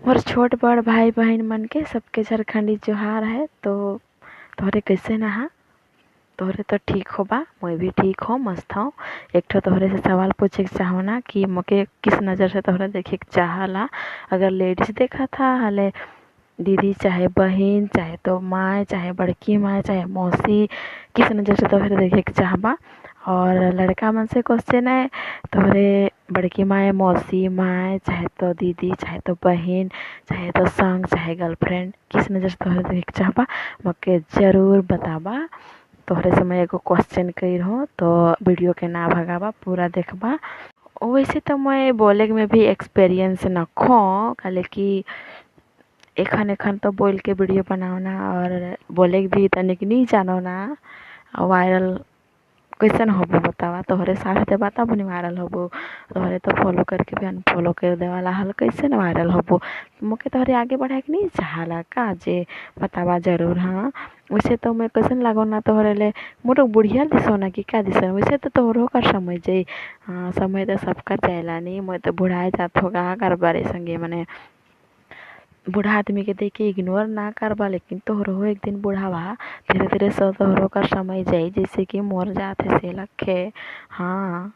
मोर छोट बड़ भाई बहन मन के सबके झारखंडी जोहार है। तो तोहरे कैसे ना हा? तोहरे तो ठीक हो बा, मैं भी ठीक हो, मस्त हूँ। एक ठो तोहरे से सवाल पूछे के चाहो ना कि मोके किस नज़र से तोहरा देखे के चाहला। अगर लेडीज देखा था हले दीदी चाहे बहन चाहे तो माँ चाहे बड़की माँ चाहे मौसी, किस नज़र से तोहरे देखे के चाहबा। और लड़का मन से क्वेश्चन है, तोहरे बड़की माँ मौसी माँ चाहे तो दीदी चाहे तो बहन चाहे तो संग चाहे गर्लफ्रेंड, किस नज़र से तोहरे देखे के चाहबा मके ज़रूर बताबा। तोहरे से मैं एगो क्वेश्चन कर हो तो वीडियो के ना भगाबा, पूरा देखबा। वैसे तो मैं बोले में भी एक्सपीरियंस न खो, काले कि एखन एखन तो बोल के वीडियो बनाओना और बोले भी तनिक नहीं जानो ना। वायरल कैसन होबो बतावा, तोहरे साथ दे बताबो नहीं वायरल होबो। तोहरे तो फॉलो करके भी अनफॉलो कर दे वाला हल, कैसे न वायरल होबो। मुके तोहरे आगे बढ़ाए के नहीं चाहला का जे बतावा ज़रूर। हाँ वैसे तो मैं कैसन लागो ना तोहरे ले, मोटो बुढ़िया दिसो ना कि क्या दिसो। वैसे तो तोहरो का समय जाई, हाँ समय तो सबका चला नहीं, मैं तो बुढ़ाए जात होगा कर बारे संगे मने बूढ़ा आदमी के देख के इग्नोर ना करबा। लेकिन तोहरो एक दिन बुढ़ावा, धीरे धीरे सो तोहरो का समय जाई, जैसे कि मोर जात है से लखे। हाँ।